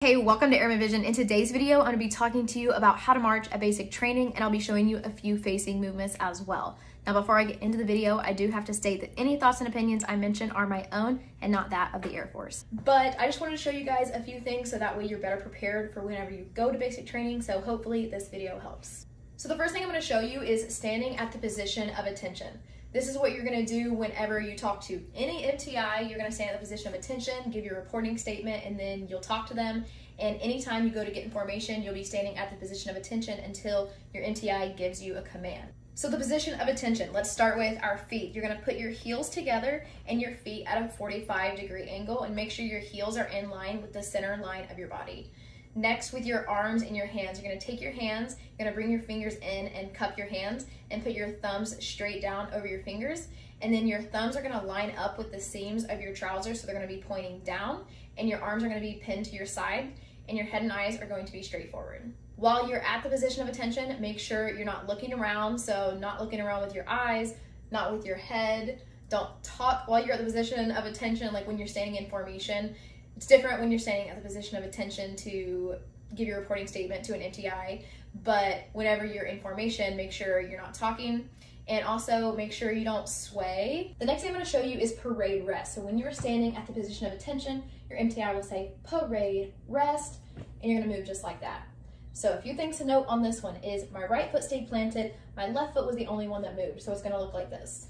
Hey, welcome to Airman Vision. In today's video, I'm going to be talking to you about how to march at basic training, and I'll be showing you a few facing movements as well. Now, before I get into the video, I do have to state that any thoughts and opinions I mention are my own and not that of the Air Force. But I just wanted to show you guys a few things so that way you're better prepared for whenever you go to basic training, so hopefully this video helps. So the first thing I'm going to show you is standing at the position of attention. This is what you're going to do whenever you talk to any MTI. You're going to stand at the position of attention, give your reporting statement, and then you'll talk to them. And anytime you go to get information, you'll be standing at the position of attention until your MTI gives you a command. So the position of attention, let's start with our feet. You're going to put your heels together and your feet at a 45-degree angle and make sure your heels are in line with the center line of your body. Next, with your arms and your hands, you're going to take your hands, you're going to bring your fingers in and cup your hands and put your thumbs straight down over your fingers. And then your thumbs are going to line up with the seams of your trousers, so they're going to be pointing down, and your arms are going to be pinned to your side, and your head and eyes are going to be straight forward. While you're at the position of attention, make sure you're not looking around, so not looking around with your eyes, not with your head. Don't talk while you're at the position of attention, like when you're standing in formation. It's different when you're standing at the position of attention to give your reporting statement to an MTI, but whenever you're in formation, make sure you're not talking, and also make sure you don't sway. The next thing I'm going to show you is parade rest. So when you're standing at the position of attention, your MTI will say parade rest, and you're going to move just like that. So a few things to note on this one is my right foot stayed planted, my left foot was the only one that moved, so it's going to look like this.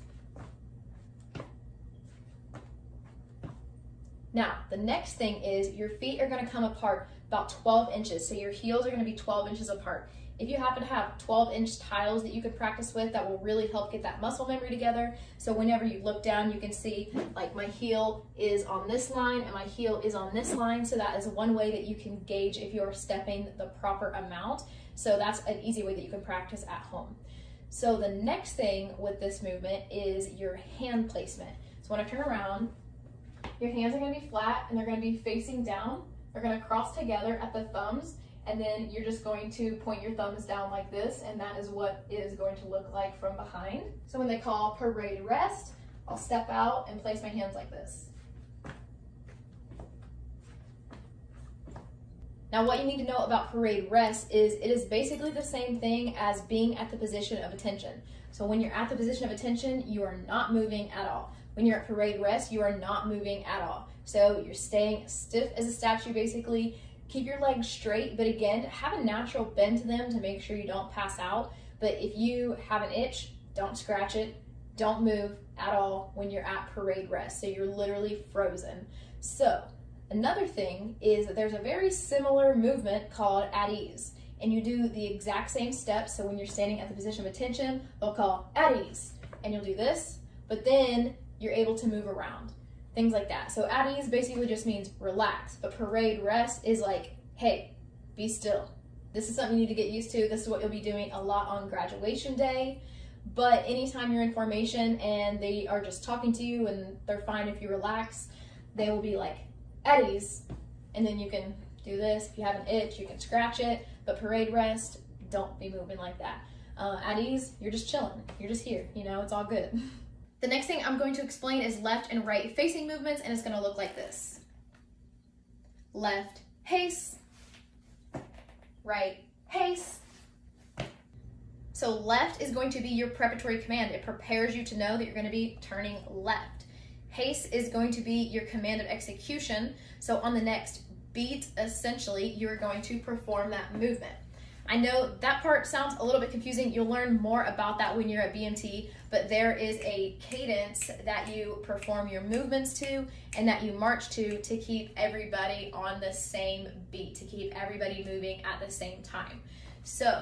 Now, the next thing is your feet are going to come apart about 12 inches. So your heels are going to be 12 inches apart. If you happen to have 12-inch tiles that you could practice with, that will really help get that muscle memory together. So whenever you look down, you can see like my heel is on this line and my heel is on this line. So that is one way that you can gauge if you're stepping the proper amount. So that's an easy way that you can practice at home. So the next thing with this movement is your hand placement. So when I turn around, your hands are going to be flat and they're going to be facing down. They're going to cross together at the thumbs, and then you're just going to point your thumbs down like this, and that is what it is going to look like from behind. So when they call parade rest, I'll step out and place my hands like this. Now what you need to know about parade rest is it is basically the same thing as being at the position of attention. So when you're at the position of attention, you are not moving at all. When you're at parade rest, you are not moving at all. So you're staying stiff as a statue basically. Keep your legs straight, but again, have a natural bend to them to make sure you don't pass out. But if you have an itch, don't scratch it. Don't move at all when you're at parade rest. So you're literally frozen. So another thing is that there's a very similar movement called at ease. And you do the exact same steps. So when you're standing at the position of attention, they'll call at ease. And you'll do this, but then you're able to move around. Things like that. So at ease basically just means relax, but parade rest is like, hey, be still. This is something you need to get used to. This is what you'll be doing a lot on graduation day, but anytime you're in formation and they are just talking to you and they're fine if you relax, they will be like, at ease, and then you can do this. If you have an itch, you can scratch it, but parade rest, don't be moving like that. At ease, you're just chilling. You're just here, you know, it's all good. The next thing I'm going to explain is left and right facing movements, and it's going to look like this. Left, haste. Right, haste. So left is going to be your preparatory command. It prepares you to know that you're going to be turning left. Haste is going to be your command of execution. So on the next beat, essentially, you're going to perform that movement. I know that part sounds a little bit confusing. You'll learn more about that when you're at BMT, but there is a cadence that you perform your movements to and that you march to keep everybody on the same beat, to keep everybody moving at the same time. So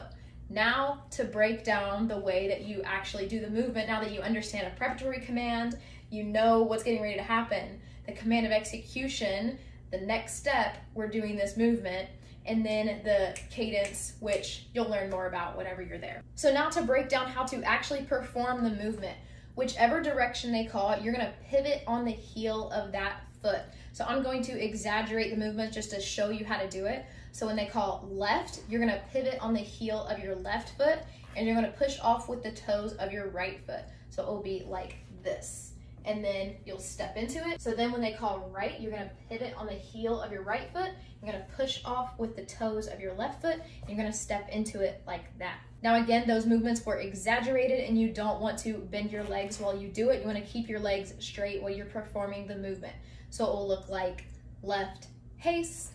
now to break down the way that you actually do the movement, now that you understand a preparatory command, you know what's getting ready to happen, the command of execution, the next step, we're doing this movement, and then the cadence, which you'll learn more about whenever you're there. So now to break down how to actually perform the movement, whichever direction they call it, you're gonna pivot on the heel of that foot. So I'm going to exaggerate the movement just to show you how to do it. So when they call left, you're gonna pivot on the heel of your left foot, and you're gonna push off with the toes of your right foot. So it will be like this. and then you'll step into it. So then when they call right, you're gonna pivot on the heel of your right foot. You're gonna push off with the toes of your left foot, and you're gonna step into it like that. Now again, those movements were exaggerated and you don't want to bend your legs while you do it. You wanna keep your legs straight while you're performing the movement. So it will look like left haste,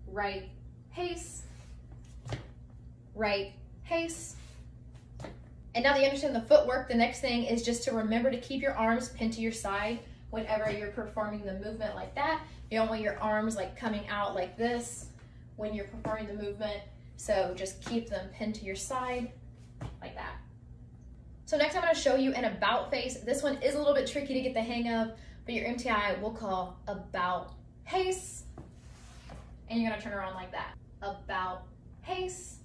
right haste, right haste. And now that you understand the footwork, the next thing is just to remember to keep your arms pinned to your side whenever you're performing the movement like that. You don't want your arms like coming out like this when you're performing the movement. So just keep them pinned to your side like that. So next I'm going to show you an about face. This one is a little bit tricky to get the hang of, but your MTI will call about haste. And you're going to turn around like that. About haste.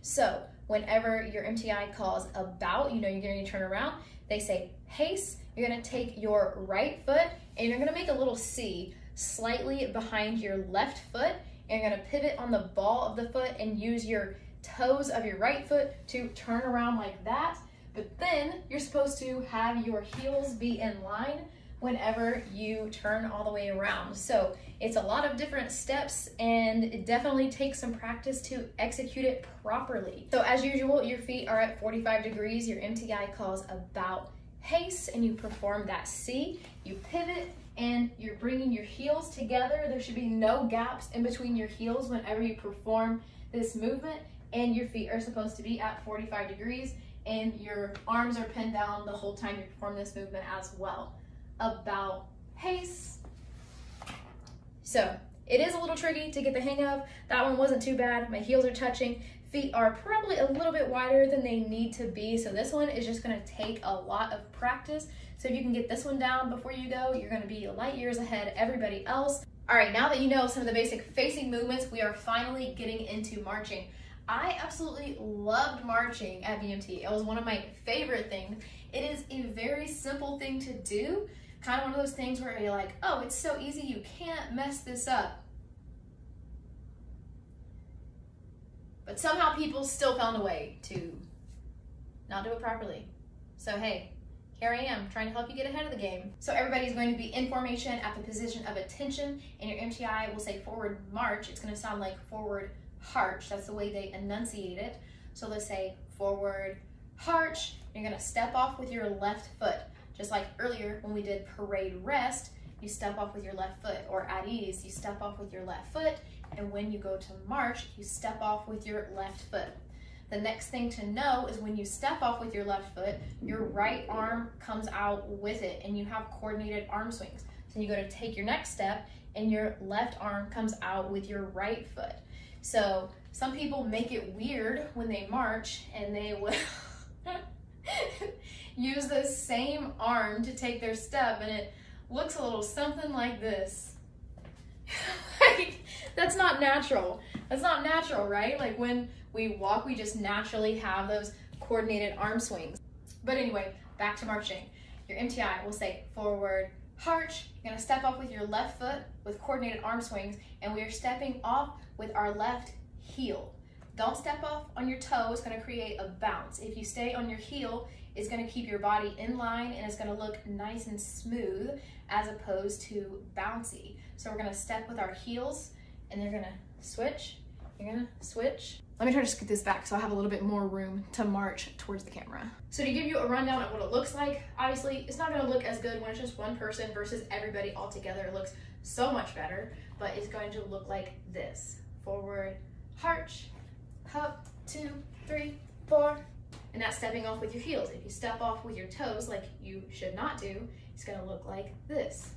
So whenever your MTI calls about, you know you're going to turn around. They say haste. You're going to take your right foot and you're going to make a little C slightly behind your left foot. And you're going to pivot on the ball of the foot and use your toes of your right foot to turn around like that. But then you're supposed to have your heels be in line whenever you turn all the way around. So it's a lot of different steps and it definitely takes some practice to execute it properly. So as usual, your feet are at 45 degrees. Your MTI calls about haste and you perform that C. You pivot and you're bringing your heels together. There should be no gaps in between your heels whenever you perform this movement, and your feet are supposed to be at 45 degrees and your arms are pinned down the whole time you perform this movement as well. About haste. So it is a little tricky to get the hang of. That one wasn't too bad. My heels are touching. Feet are probably a little bit wider than they need to be. So this one is just gonna take a lot of practice. So if you can get this one down before you go, you're gonna be light years ahead of everybody else. All right, now that you know some of the basic facing movements, we are finally getting into marching. I absolutely loved marching at BMT. It was one of my favorite things. It is a very simple thing to do. Kind of one of those things where you're like, oh, it's so easy, you can't mess this up. But somehow people still found a way to not do it properly. So hey, here I am trying to help you get ahead of the game. So everybody's going to be in formation at the position of attention, and your MTI will say forward march. It's going to sound like forward harch. That's the way they enunciate it. So let's say forward harch. You're going to step off with your left foot. Just like earlier when we did parade rest, you step off with your left foot, or at ease, you step off with your left foot, and when you go to march, you step off with your left foot. The next thing to know is when you step off with your left foot, your right arm comes out with it, and you have coordinated arm swings. So you go to take your next step, and your left arm comes out with your right foot. So some people make it weird when they march, and they will use the same arm to take their step, and it looks a little something like this. Like, that's not natural. That's not natural, right? Like when we walk, we just naturally have those coordinated arm swings. But anyway, back to marching. Your MTI will say forward harch. You're gonna step off with your left foot with coordinated arm swings, and we are stepping off with our left heel. Don't step off on your toe, it's gonna create a bounce. If you stay on your heel, it's gonna keep your body in line and it's gonna look nice and smooth as opposed to bouncy. So we're gonna step with our heels and they're gonna switch, you're gonna switch. Let me try to scoot this back so I have a little bit more room to march towards the camera. So to give you a rundown of what it looks like, obviously it's not gonna look as good when it's just one person versus everybody all together. It looks so much better, but it's going to look like this. Forward, harch, hop, 2, 3, 4, and that's stepping off with your heels. If you step off with your toes like you should not do, it's gonna look like this.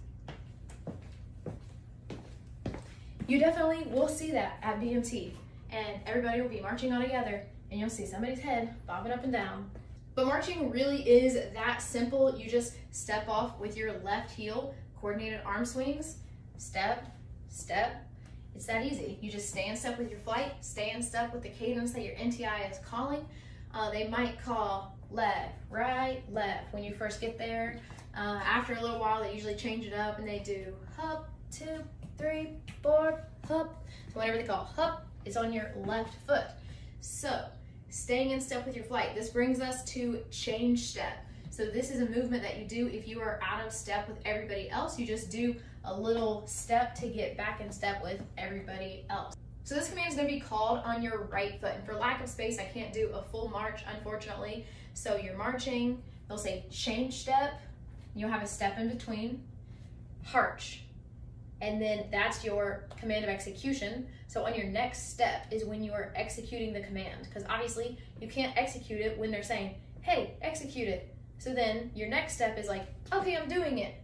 You definitely will see that at BMT, and everybody will be marching all together, and you'll see somebody's head bobbing up and down. But marching really is that simple. You just step off with your left heel, coordinated arm swings, step, step. It's that easy. You just stay in step with your flight, stay in step with the cadence that your MTI is calling. They might call left, right, left when you first get there. After a little while, they usually change it up and they do hop, 2, 3, 4, hop. So whenever they call hop, it's on your left foot. So staying in step with your flight. This brings us to change step. So this is a movement that you do if you are out of step with everybody else. You just do a little step to get back in step with everybody else. So this command is going to be called on your right foot. And for lack of space, I can't do a full march, unfortunately. So you're marching, they'll say change step, you'll have a step in between, harch, and then that's your command of execution. So on your next step is when you are executing the command, because obviously you can't execute it when they're saying, hey, execute it. So then your next step is like, okay, I'm doing it.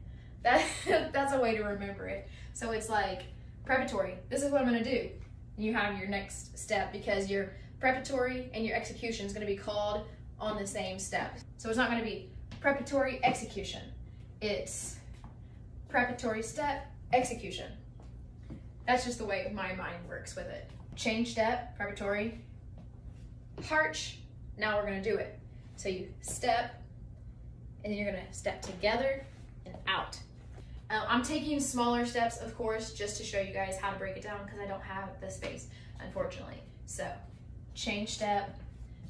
That's a way to remember it. So it's like preparatory, this is what I'm gonna do. You have your next step because your preparatory and your execution is gonna be called on the same step. So it's not gonna be preparatory execution. It's preparatory step, execution. That's just the way my mind works with it. Change step, preparatory, harch, now we're gonna do it. So you step, and then you're gonna step together and out. I'm taking smaller steps, of course, just to show you guys how to break it down because I don't have the space, unfortunately. So change step,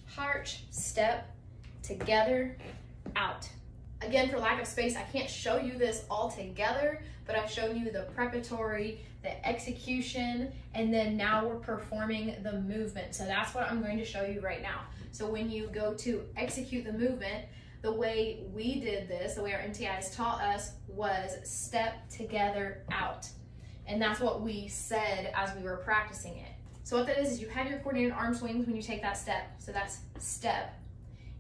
harch, step, together, out. Again, for lack of space, I can't show you this all together, but I've shown you the preparatory, the execution, and then now we're performing the movement. So that's what I'm going to show you right now. So when you go to execute the movement, the way we did this, the way our MTIs taught us, was step together out. And that's what we said as we were practicing it. So what that is you have your coordinated arm swings when you take that step. So that's step.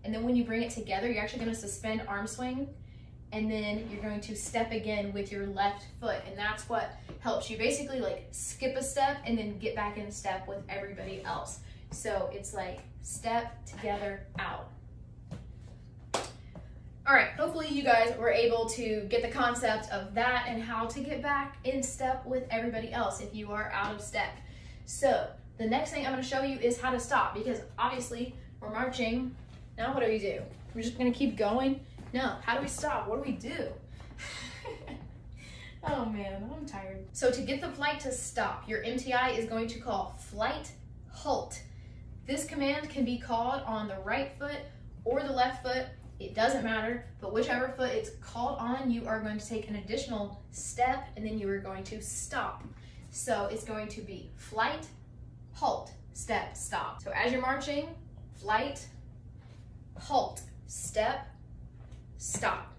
And then when you bring it together, you're actually going to suspend arm swing, and then you're going to step again with your left foot. And that's what helps you basically like skip a step and then get back in step with everybody else. So it's like step together out. All right, hopefully you guys were able to get the concept of that and how to get back in step with everybody else if you are out of step. So the next thing I'm gonna show you is how to stop, because obviously we're marching. Now what do we do? We're just gonna keep going? No, how do we stop? What do we do? Oh man, I'm tired. So to get the flight to stop, your MTI is going to call flight halt. This command can be called on the right foot or the left foot. It doesn't matter, but whichever foot it's called on, you are going to take an additional step and then you are going to stop. So it's going to be flight, halt, step, stop. So as you're marching, flight, halt, step, stop.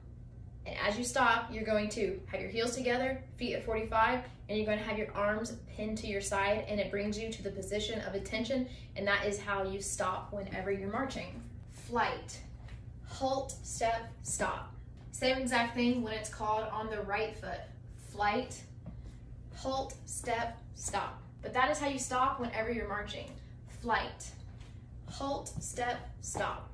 And as you stop, you're going to have your heels together, feet at 45, and you're going to have your arms pinned to your side, and it brings you to the position of attention, and that is how you stop whenever you're marching. Flight, halt, step, stop. Same exact thing when it's called on the right foot. Flight, halt, step, stop. But that is how you stop whenever you're marching. Flight, halt, step, stop.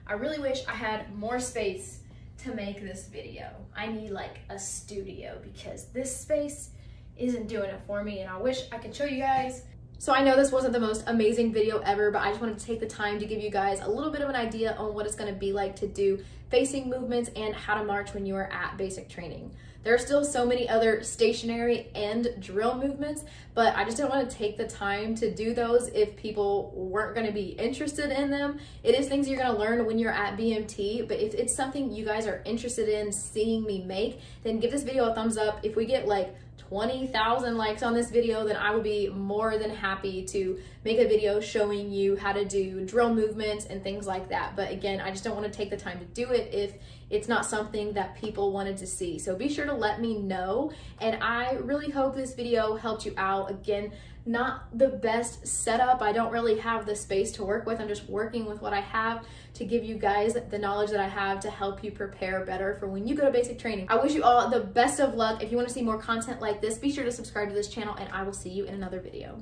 I really wish I had more space to make this video. I need like a studio because this space isn't doing it for me, and I wish I could show you guys. So I know this wasn't the most amazing video ever, but I just wanted to take the time to give you guys a little bit of an idea on what it's going to be like to do facing movements and how to march when you are at basic training. There are still so many other stationary and drill movements, but I just didn't want to take the time to do those if people weren't going to be interested in them. It is things you're going to learn when you're at BMT, but if it's something you guys are interested in seeing me make, then give this video a thumbs up. If we get like 20,000 likes on this video, then I will be more than happy to make a video showing you how to do drill movements and things like that. But again, I just don't want to take the time to do it if it's not something that people wanted to see. So be sure to let me know, and I really hope this video helped you out. Again, not the best setup. I don't really have the space to work with. I'm just working with what I have to give you guys the knowledge that I have to help you prepare better for when you go to basic training. I wish you all the best of luck. If you want to see more content like this, be sure to subscribe to this channel, and I will see you in another video.